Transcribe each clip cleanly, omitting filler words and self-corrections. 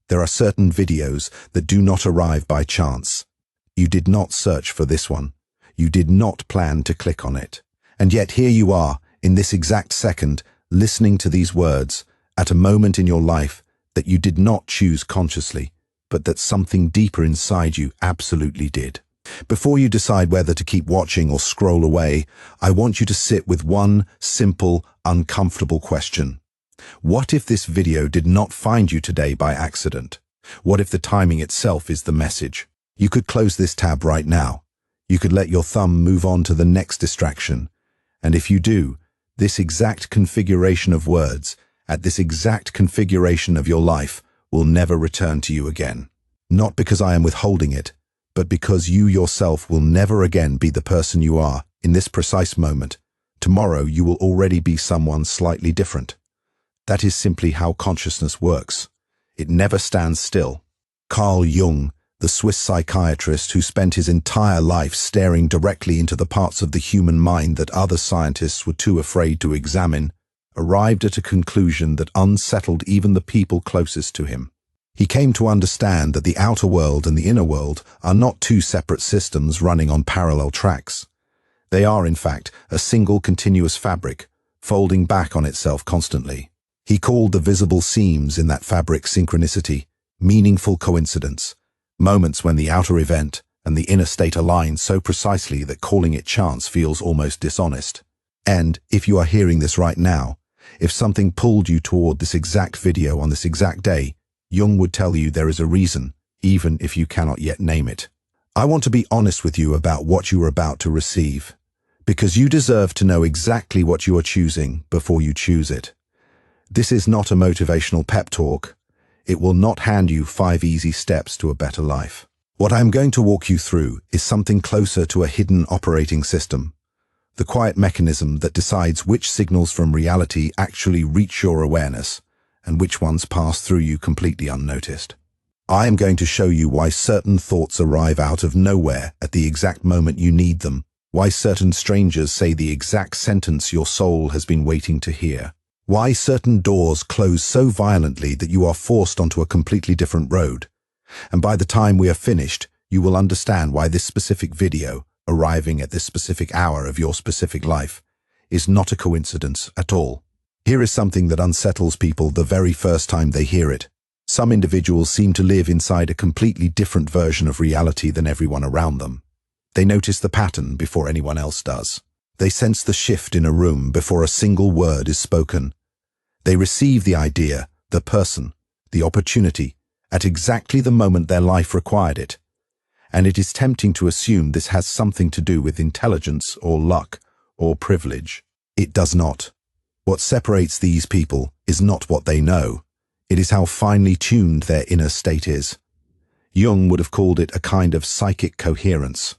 There are certain videos that do not arrive by chance. You did not search for this one. You did not plan to click on it. And yet here you are, in this exact second, listening to these words, at a moment in your life that you did not choose consciously, but that something deeper inside you absolutely did. Before you decide whether to keep watching or scroll away, I want you to sit with one simple, uncomfortable question. What if this video did not find you today by accident? What if the timing itself is the message? You could close this tab right now. You could let your thumb move on to the next distraction. And if you do, this exact configuration of words, at this exact configuration of your life, will never return to you again. Not because I am withholding it, but because you yourself will never again be the person you are in this precise moment. Tomorrow you will already be someone slightly different. That is simply how consciousness works. It never stands still. Carl Jung, the Swiss psychiatrist who spent his entire life staring directly into the parts of the human mind that other scientists were too afraid to examine, arrived at a conclusion that unsettled even the people closest to him. He came to understand that the outer world and the inner world are not two separate systems running on parallel tracks. They are, in fact, a single continuous fabric, folding back on itself constantly. He called the visible seams in that fabric synchronicity, meaningful coincidence, moments when the outer event and the inner state align so precisely that calling it chance feels almost dishonest. And if you are hearing this right now, if something pulled you toward this exact video on this exact day, Jung would tell you there is a reason, even if you cannot yet name it. I want to be honest with you about what you are about to receive, because you deserve to know exactly what you are choosing before you choose it. This is not a motivational pep talk. It will not hand you 5 easy steps to a better life. What I am going to walk you through is something closer to a hidden operating system, the quiet mechanism that decides which signals from reality actually reach your awareness and which ones pass through you completely unnoticed. I am going to show you why certain thoughts arrive out of nowhere at the exact moment you need them, why certain strangers say the exact sentence your soul has been waiting to hear, why certain doors close so violently that you are forced onto a completely different road. And by the time we are finished, you will understand why this specific video, arriving at this specific hour of your specific life, is not a coincidence at all. Here is something that unsettles people the very first time they hear it. Some individuals seem to live inside a completely different version of reality than everyone around them. They notice the pattern before anyone else does. They sense the shift in a room before a single word is spoken. They receive the idea, the person, the opportunity, at exactly the moment their life required it. And it is tempting to assume this has something to do with intelligence or luck or privilege. It does not. What separates these people is not what they know. It is how finely tuned their inner state is. Jung would have called it a kind of psychic coherence,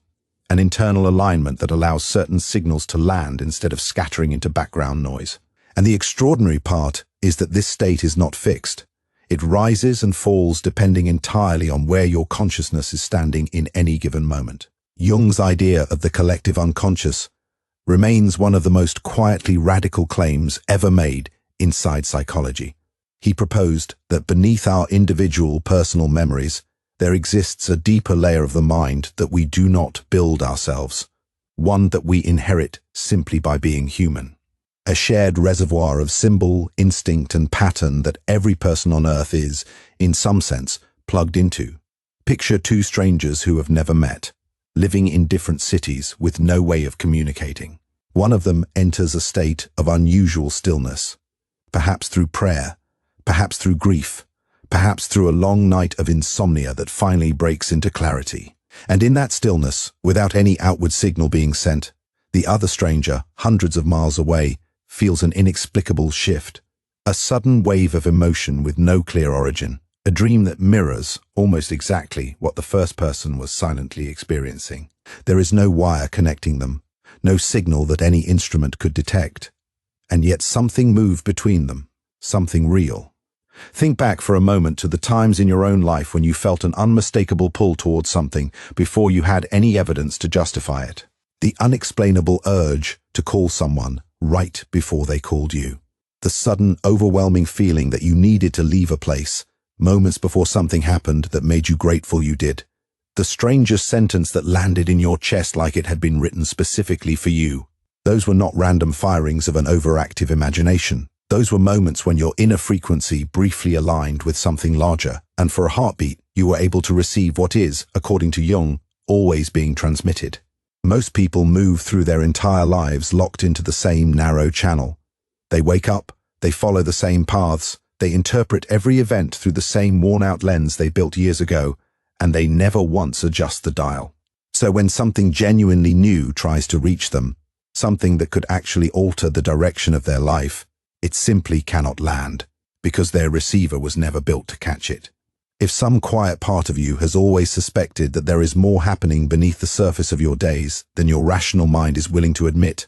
an internal alignment that allows certain signals to land instead of scattering into background noise. And the extraordinary part is that this state is not fixed. It rises and falls depending entirely on where your consciousness is standing in any given moment. Jung's idea of the collective unconscious remains one of the most quietly radical claims ever made inside psychology. He proposed that beneath our individual personal memories, there exists a deeper layer of the mind that we do not build ourselves, one that we inherit simply by being human. A shared reservoir of symbol, instinct, and pattern that every person on Earth is, in some sense, plugged into. Picture 2 strangers who have never met, living in different cities with no way of communicating. One of them enters a state of unusual stillness, perhaps through prayer, perhaps through grief, perhaps through a long night of insomnia that finally breaks into clarity. And in that stillness, without any outward signal being sent, the other stranger, hundreds of miles away, feels an inexplicable shift, a sudden wave of emotion with no clear origin, a dream that mirrors almost exactly what the first person was silently experiencing. There is no wire connecting them, no signal that any instrument could detect, and yet something moved between them, something real. Think back for a moment to the times in your own life when you felt an unmistakable pull towards something before you had any evidence to justify it. The unexplainable urge to call someone right before they called you. The sudden, overwhelming feeling that you needed to leave a place, moments before something happened that made you grateful you did. The strangest sentence that landed in your chest like it had been written specifically for you. Those were not random firings of an overactive imagination. Those were moments when your inner frequency briefly aligned with something larger, and for a heartbeat, you were able to receive what is, according to Jung, always being transmitted. Most people move through their entire lives locked into the same narrow channel. They wake up, they follow the same paths, they interpret every event through the same worn-out lens they built years ago, and they never once adjust the dial. So when something genuinely new tries to reach them, something that could actually alter the direction of their life, it simply cannot land, because their receiver was never built to catch it. If some quiet part of you has always suspected that there is more happening beneath the surface of your days than your rational mind is willing to admit,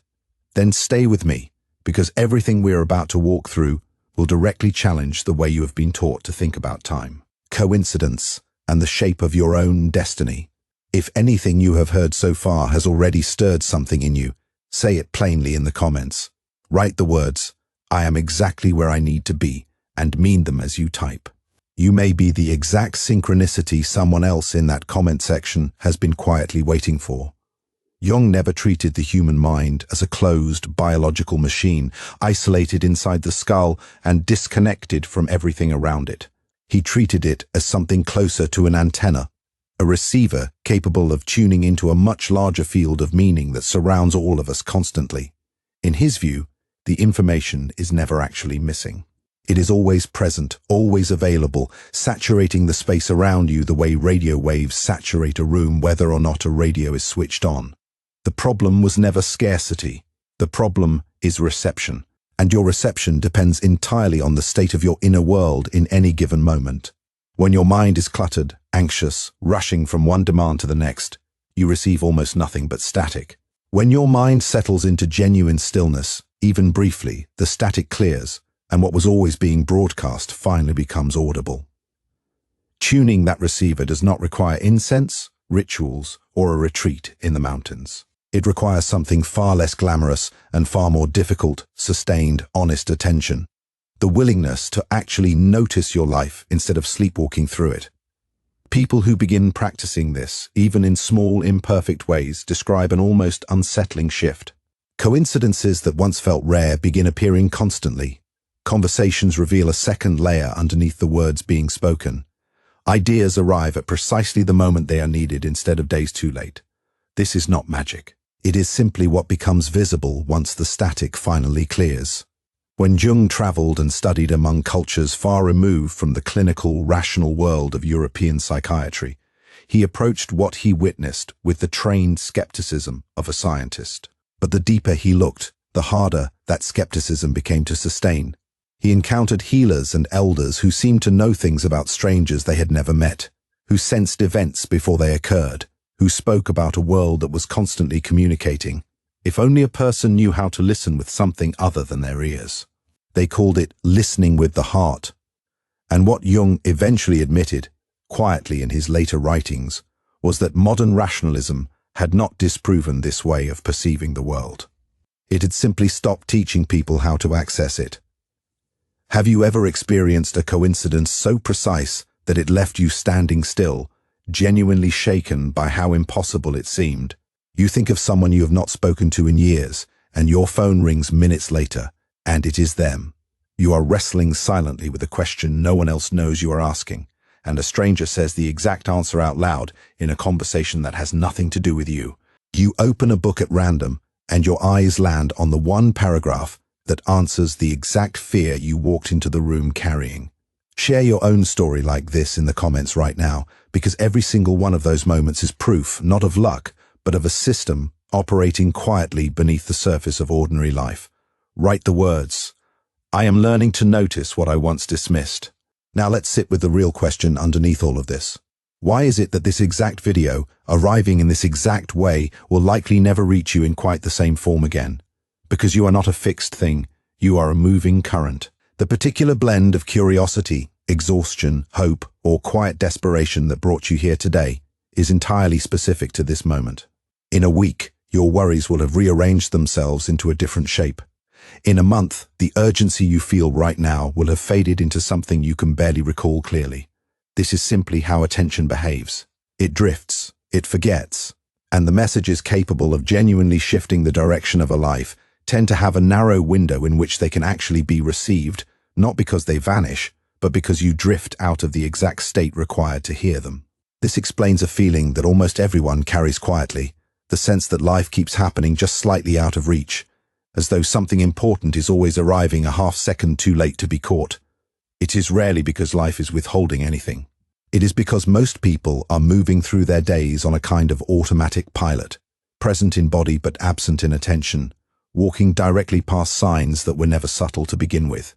then stay with me, because everything we're about to walk through will directly challenge the way you have been taught to think about time, coincidence, and the shape of your own destiny. If anything you have heard so far has already stirred something in you, say it plainly in the comments. Write the words, "I am exactly where I need to be," and mean them as you type. You may be the exact synchronicity someone else in that comment section has been quietly waiting for. Jung never treated the human mind as a closed biological machine, isolated inside the skull and disconnected from everything around it. He treated it as something closer to an antenna, a receiver capable of tuning into a much larger field of meaning that surrounds all of us constantly. In his view, the information is never actually missing. It is always present, always available, saturating the space around you the way radio waves saturate a room whether or not a radio is switched on. The problem was never scarcity. The problem is reception, and your reception depends entirely on the state of your inner world in any given moment. When your mind is cluttered, anxious, rushing from one demand to the next, you receive almost nothing but static. When your mind settles into genuine stillness, even briefly, the static clears, and what was always being broadcast finally becomes audible. Tuning that receiver does not require incense, rituals, or a retreat in the mountains. It requires something far less glamorous and far more difficult, sustained, honest attention. The willingness to actually notice your life instead of sleepwalking through it. People who begin practicing this, even in small, imperfect ways, describe an almost unsettling shift. Coincidences that once felt rare begin appearing constantly. Conversations reveal a second layer underneath the words being spoken. Ideas arrive at precisely the moment they are needed instead of days too late. This is not magic. It is simply what becomes visible once the static finally clears. When Jung traveled and studied among cultures far removed from the clinical, rational world of European psychiatry, he approached what he witnessed with the trained skepticism of a scientist. But the deeper he looked, the harder that skepticism became to sustain. He encountered healers and elders who seemed to know things about strangers they had never met, who sensed events before they occurred, who spoke about a world that was constantly communicating, if only a person knew how to listen with something other than their ears. They called it listening with the heart. And what Jung eventually admitted, quietly in his later writings, was that modern rationalism had not disproven this way of perceiving the world. It had simply stopped teaching people how to access it. Have you ever experienced a coincidence so precise that it left you standing still, genuinely shaken by how impossible it seemed? You think of someone you have not spoken to in years, and your phone rings minutes later, and it is them. You are wrestling silently with a question no one else knows you are asking, and a stranger says the exact answer out loud in a conversation that has nothing to do with you. You open a book at random, and your eyes land on the one paragraph that answers the exact fear you walked into the room carrying. Share your own story like this in the comments right now, because every single one of those moments is proof, not of luck, but of a system operating quietly beneath the surface of ordinary life. Write the words, "I am learning to notice what I once dismissed." Now let's sit with the real question underneath all of this. Why is it that this exact video, arriving in this exact way, will likely never reach you in quite the same form again? Because you are not a fixed thing, you are a moving current. The particular blend of curiosity, exhaustion, hope, or quiet desperation that brought you here today is entirely specific to this moment. In a week, your worries will have rearranged themselves into a different shape. In a month, the urgency you feel right now will have faded into something you can barely recall clearly. This is simply how attention behaves. It drifts, it forgets, and the messages capable of genuinely shifting the direction of a life tend to have a narrow window in which they can actually be received, not because they vanish, but because you drift out of the exact state required to hear them. This explains a feeling that almost everyone carries quietly, the sense that life keeps happening just slightly out of reach, as though something important is always arriving a half-second too late to be caught. It is rarely because life is withholding anything. It is because most people are moving through their days on a kind of automatic pilot, present in body but absent in attention, walking directly past signs that were never subtle to begin with.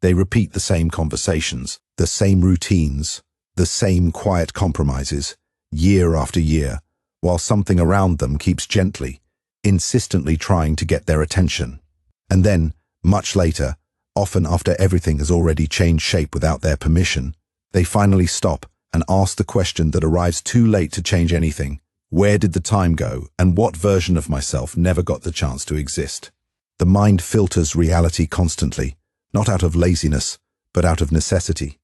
They repeat the same conversations, the same routines, the same quiet compromises, year after year, while something around them keeps gently, insistently trying to get their attention. And then, much later, often after everything has already changed shape without their permission, they finally stop and ask the question that arrives too late to change anything. Where did the time go, and what version of myself never got the chance to exist? The mind filters reality constantly, not out of laziness, but out of necessity.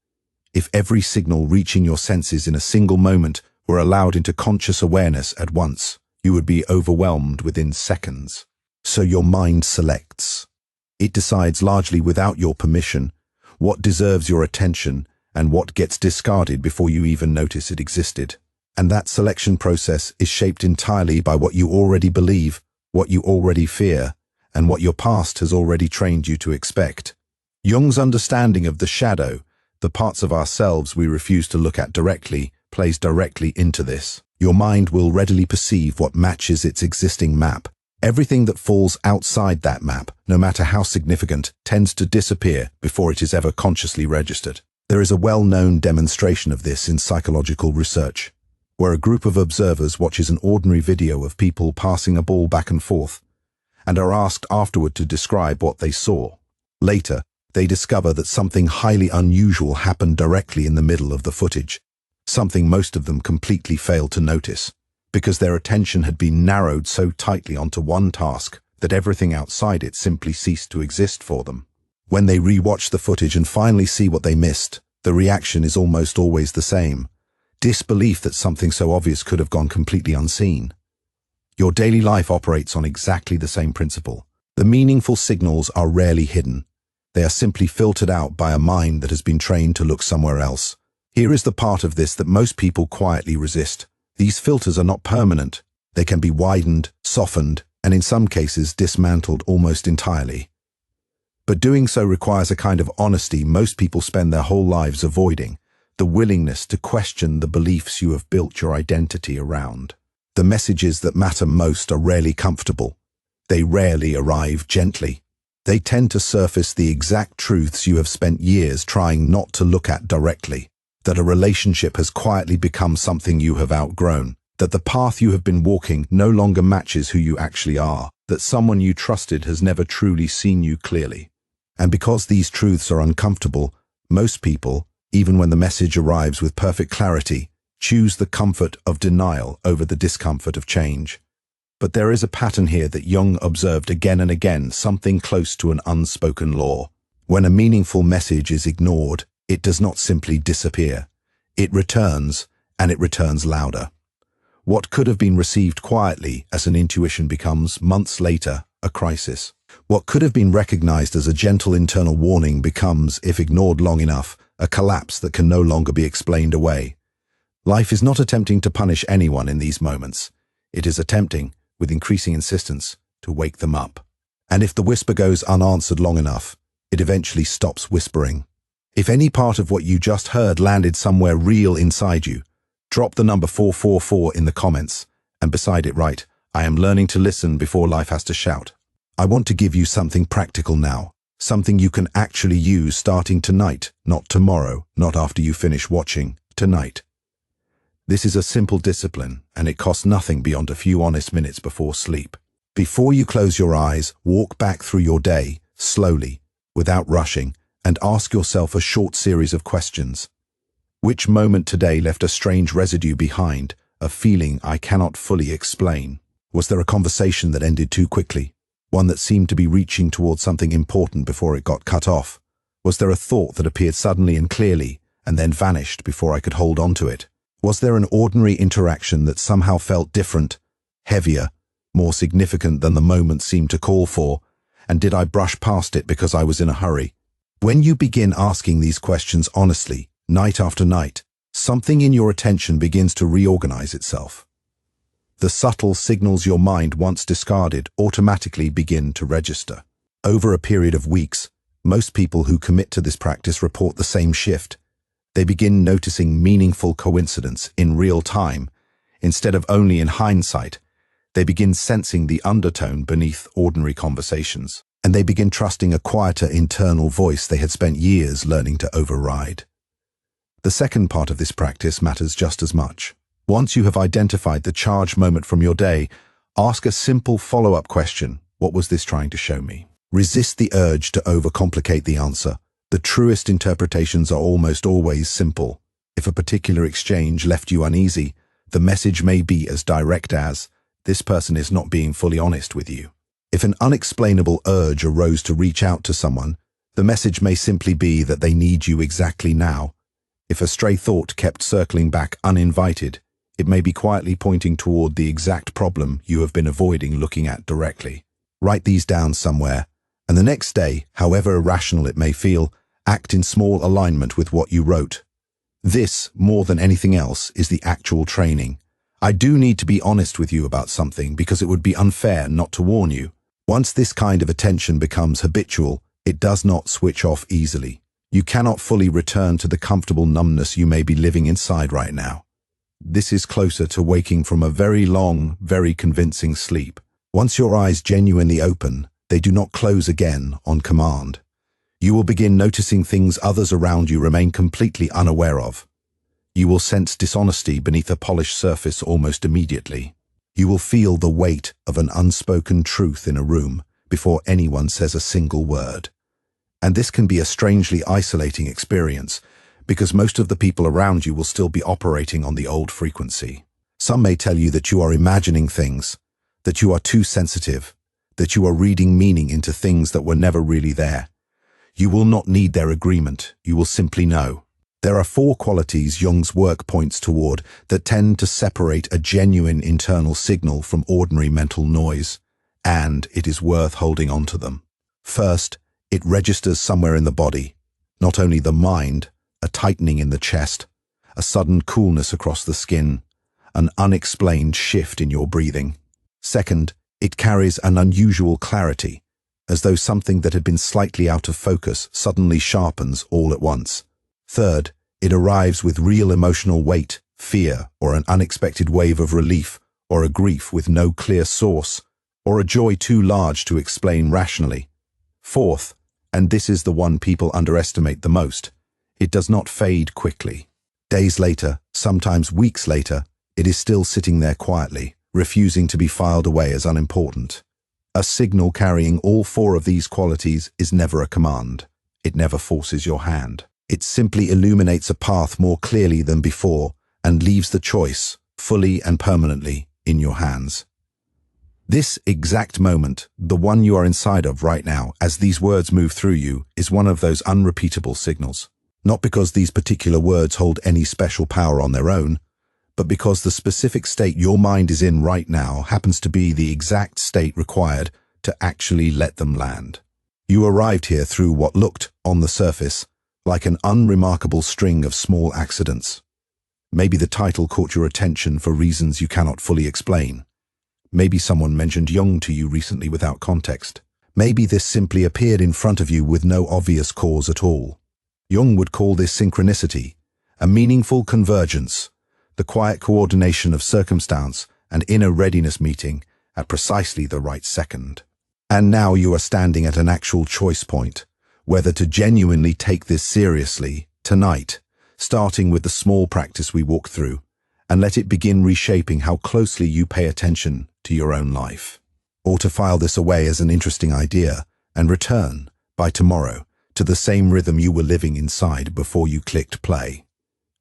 If every signal reaching your senses in a single moment were allowed into conscious awareness at once, you would be overwhelmed within seconds. So your mind selects. It decides largely without your permission what deserves your attention and what gets discarded before you even notice it existed. And that selection process is shaped entirely by what you already believe, what you already fear, and what your past has already trained you to expect. Jung's understanding of the shadow, the parts of ourselves we refuse to look at directly, plays directly into this. Your mind will readily perceive what matches its existing map. Everything that falls outside that map, no matter how significant, tends to disappear before it is ever consciously registered. There is a well-known demonstration of this in psychological research, where a group of observers watches an ordinary video of people passing a ball back and forth, and are asked afterward to describe what they saw. Later, they discover that something highly unusual happened directly in the middle of the footage, something most of them completely failed to notice, because their attention had been narrowed so tightly onto one task that everything outside it simply ceased to exist for them. When they re-watch the footage and finally see what they missed, the reaction is almost always the same: disbelief that something so obvious could have gone completely unseen. Your daily life operates on exactly the same principle. The meaningful signals are rarely hidden. They are simply filtered out by a mind that has been trained to look somewhere else. Here is the part of this that most people quietly resist. These filters are not permanent. They can be widened, softened, and in some cases dismantled almost entirely. But doing so requires a kind of honesty most people spend their whole lives avoiding: the willingness to question the beliefs you have built your identity around. The messages that matter most are rarely comfortable. They rarely arrive gently. They tend to surface the exact truths you have spent years trying not to look at directly: that a relationship has quietly become something you have outgrown, that the path you have been walking no longer matches who you actually are, that someone you trusted has never truly seen you clearly. And because these truths are uncomfortable, most people, even when the message arrives with perfect clarity, choose the comfort of denial over the discomfort of change. But there is a pattern here that Jung observed again and again, something close to an unspoken law. When a meaningful message is ignored, it does not simply disappear. It returns, and it returns louder. What could have been received quietly as an intuition becomes, months later, a crisis. What could have been recognized as a gentle internal warning becomes, if ignored long enough, a collapse that can no longer be explained away. Life is not attempting to punish anyone in these moments. It is attempting, with increasing insistence, to wake them up. And if the whisper goes unanswered long enough, it eventually stops whispering. If any part of what you just heard landed somewhere real inside you, drop the number 444 in the comments, and beside it write, "I am learning to listen before life has to shout." I want to give you something practical now, something you can actually use starting tonight, not tomorrow, not after you finish watching, tonight. This is a simple discipline, and it costs nothing beyond a few honest minutes before sleep. Before you close your eyes, walk back through your day, slowly, without rushing, and ask yourself a short series of questions. Which moment today left a strange residue behind, a feeling I cannot fully explain? Was there a conversation that ended too quickly? One that seemed to be reaching towards something important before it got cut off? Was there a thought that appeared suddenly and clearly, and then vanished before I could hold on to it? Was there an ordinary interaction that somehow felt different, heavier, more significant than the moment seemed to call for? And did I brush past it because I was in a hurry? When you begin asking these questions honestly, night after night, something in your attention begins to reorganize itself. The subtle signals your mind once discarded automatically begin to register. Over a period of weeks, most people who commit to this practice report the same shift. They begin noticing meaningful coincidence in real time, instead of only in hindsight. They begin sensing the undertone beneath ordinary conversations, and they begin trusting a quieter internal voice they had spent years learning to override. The second part of this practice matters just as much. Once you have identified the charged moment from your day, ask a simple follow-up question. What was this trying to show me? Resist the urge to overcomplicate the answer. The truest interpretations are almost always simple. If a particular exchange left you uneasy, the message may be as direct as, "This person is not being fully honest with you." If an unexplainable urge arose to reach out to someone, the message may simply be that they need you exactly now. If a stray thought kept circling back uninvited, it may be quietly pointing toward the exact problem you have been avoiding looking at directly. Write these down somewhere, and the next day, however irrational it may feel, act in small alignment with what you wrote. This, more than anything else, is the actual training. I do need to be honest with you about something because it would be unfair not to warn you. Once this kind of attention becomes habitual, it does not switch off easily. You cannot fully return to the comfortable numbness you may be living inside right now. This is closer to waking from a very long, very convincing sleep. Once your eyes genuinely open, they do not close again on command. You will begin noticing things others around you remain completely unaware of. You will sense dishonesty beneath a polished surface almost immediately. You will feel the weight of an unspoken truth in a room before anyone says a single word. And this can be a strangely isolating experience, because most of the people around you will still be operating on the old frequency. Some may tell you that you are imagining things, that you are too sensitive, that you are reading meaning into things that were never really there. You will not need their agreement, you will simply know. There are 4 qualities Jung's work points toward that tend to separate a genuine internal signal from ordinary mental noise, and it is worth holding on to them. First, it registers somewhere in the body, not only the mind, a tightening in the chest, a sudden coolness across the skin, an unexplained shift in your breathing. Second, it carries an unusual clarity, as though something that had been slightly out of focus suddenly sharpens all at once. Third, it arrives with real emotional weight, fear, or an unexpected wave of relief, or a grief with no clear source, or a joy too large to explain rationally. Fourth, and this is the one people underestimate the most, it does not fade quickly. Days later, sometimes weeks later, it is still sitting there quietly, refusing to be filed away as unimportant. A signal carrying all 4 of these qualities is never a command. It never forces your hand. It simply illuminates a path more clearly than before and leaves the choice, fully and permanently, in your hands. This exact moment, the one you are inside of right now, as these words move through you, is one of those unrepeatable signals. Not because these particular words hold any special power on their own, but because the specific state your mind is in right now happens to be the exact state required to actually let them land. You arrived here through what looked, on the surface, like an unremarkable string of small accidents. Maybe the title caught your attention for reasons you cannot fully explain. Maybe someone mentioned Jung to you recently without context. Maybe this simply appeared in front of you with no obvious cause at all. Jung would call this synchronicity, a meaningful convergence, the quiet coordination of circumstance and inner readiness meeting at precisely the right second. And now you are standing at an actual choice point, whether to genuinely take this seriously tonight, starting with the small practice we walk through, and let it begin reshaping how closely you pay attention to your own life. Or to file this away as an interesting idea and return, by tomorrow, to the same rhythm you were living inside before you clicked play.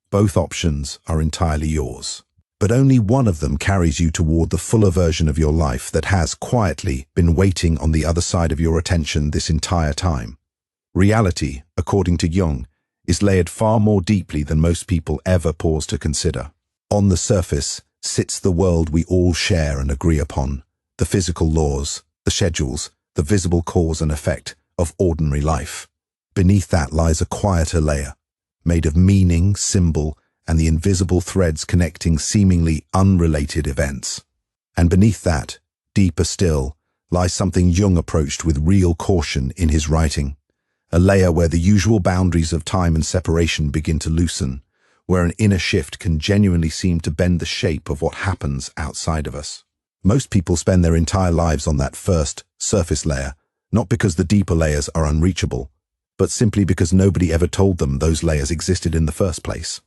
Both options are entirely yours, but only one of them carries you toward the fuller version of your life that has quietly been waiting on the other side of your attention this entire time. Reality, according to Jung, is layered far more deeply than most people ever pause to consider. On the surface sits the world we all share and agree upon, the physical laws, the schedules, the visible cause and effect of ordinary life. Beneath that lies a quieter layer, made of meaning, symbol, and the invisible threads connecting seemingly unrelated events. And beneath that, deeper still, lies something Jung approached with real caution in his writing, a layer where the usual boundaries of time and separation begin to loosen, where an inner shift can genuinely seem to bend the shape of what happens outside of us. Most people spend their entire lives on that first, surface layer, not because the deeper layers are unreachable, but simply because nobody ever told them those layers existed in the first place.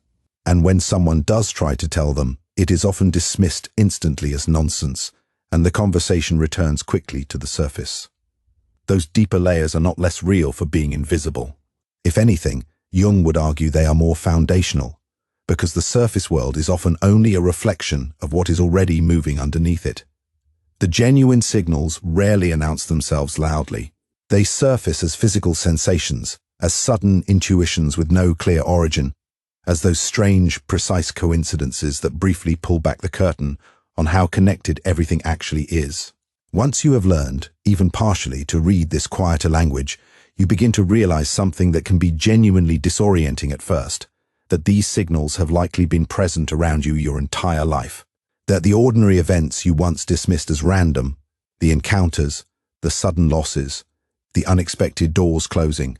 And when someone does try to tell them, it is often dismissed instantly as nonsense, and the conversation returns quickly to the surface. Those deeper layers are not less real for being invisible. If anything, Jung would argue they are more foundational, because the surface world is often only a reflection of what is already moving underneath it. The genuine signals rarely announce themselves loudly. They surface as physical sensations, as sudden intuitions with no clear origin, as those strange, precise coincidences that briefly pull back the curtain on how connected everything actually is. Once you have learned, even partially, to read this quieter language, you begin to realize something that can be genuinely disorienting at first, that these signals have likely been present around you your entire life, that the ordinary events you once dismissed as random, the encounters, the sudden losses, the unexpected doors closing,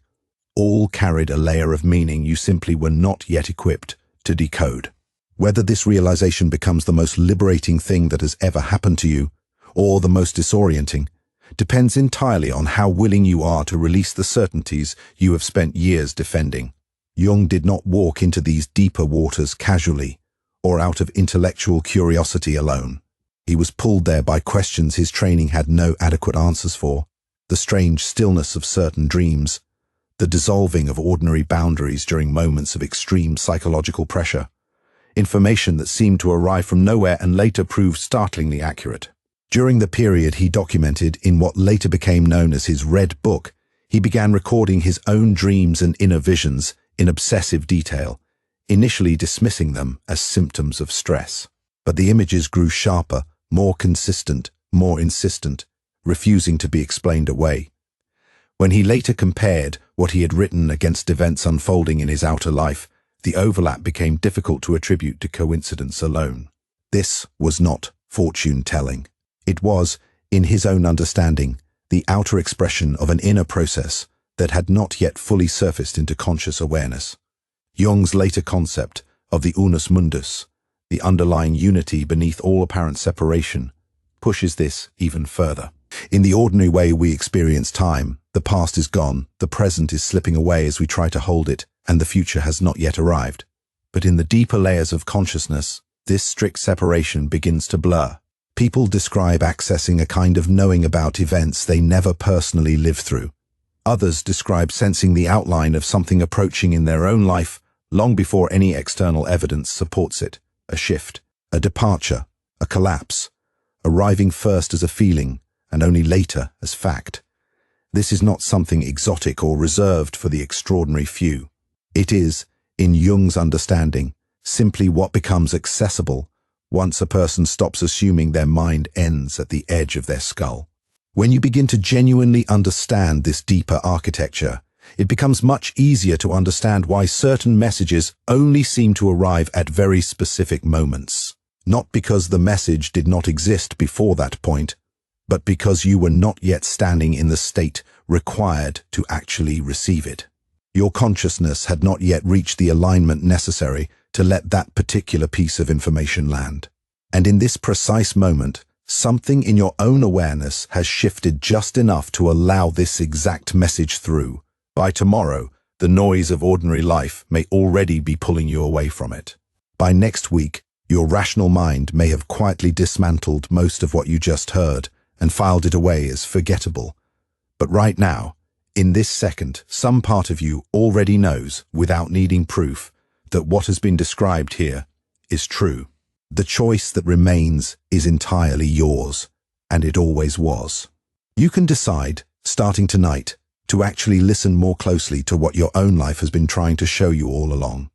all carried a layer of meaning you simply were not yet equipped to decode. Whether this realization becomes the most liberating thing that has ever happened to you, or the most disorienting, depends entirely on how willing you are to release the certainties you have spent years defending. Jung did not walk into these deeper waters casually, or out of intellectual curiosity alone. He was pulled there by questions his training had no adequate answers for, the strange stillness of certain dreams, the dissolving of ordinary boundaries during moments of extreme psychological pressure, information that seemed to arrive from nowhere and later proved startlingly accurate. During the period he documented in what later became known as his Red Book, he began recording his own dreams and inner visions in obsessive detail, initially dismissing them as symptoms of stress. But the images grew sharper, more consistent, more insistent, refusing to be explained away. When he later compared what he had written against events unfolding in his outer life, the overlap became difficult to attribute to coincidence alone. This was not fortune-telling. It was, in his own understanding, the outer expression of an inner process that had not yet fully surfaced into conscious awareness. Jung's later concept of the unus mundus, the underlying unity beneath all apparent separation, pushes this even further. In the ordinary way we experience time, the past is gone, the present is slipping away as we try to hold it, and the future has not yet arrived. But in the deeper layers of consciousness, this strict separation begins to blur. People describe accessing a kind of knowing about events they never personally lived through. Others describe sensing the outline of something approaching in their own life long before any external evidence supports it, a shift, a departure, a collapse, arriving first as a feeling and only later as fact. This is not something exotic or reserved for the extraordinary few. It is, in Jung's understanding, simply what becomes accessible once a person stops assuming their mind ends at the edge of their skull. When you begin to genuinely understand this deeper architecture, it becomes much easier to understand why certain messages only seem to arrive at very specific moments. Not because the message did not exist before that point, but because you were not yet standing in the state required to actually receive it. Your consciousness had not yet reached the alignment necessary to let that particular piece of information land. And in this precise moment, something in your own awareness has shifted just enough to allow this exact message through. By tomorrow, the noise of ordinary life may already be pulling you away from it. By next week, your rational mind may have quietly dismantled most of what you just heard and filed it away as forgettable. But right now, in this second, some part of you already knows, without needing proof, that what has been described here is true. The choice that remains is entirely yours, and it always was. You can decide, starting tonight, to actually listen more closely to what your own life has been trying to show you all along.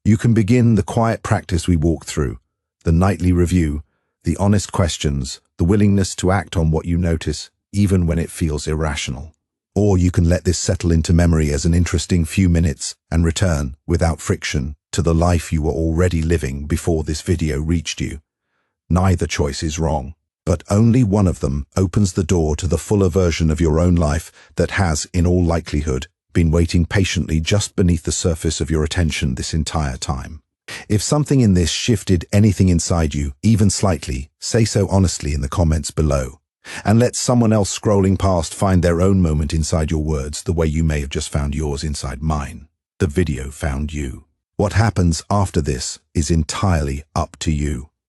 You can begin the quiet practice we walk through, the nightly review, the honest questions, the willingness to act on what you notice, even when it feels irrational. Or you can let this settle into memory as an interesting few minutes and return, without friction, to the life you were already living before this video reached you. Neither choice is wrong, but only one of them opens the door to the fuller version of your own life that has, in all likelihood, been waiting patiently just beneath the surface of your attention this entire time. If something in this shifted anything inside you, even slightly, say so honestly in the comments below. And let someone else scrolling past find their own moment inside your words the way you may have just found yours inside mine. The video found you. What happens after this is entirely up to you.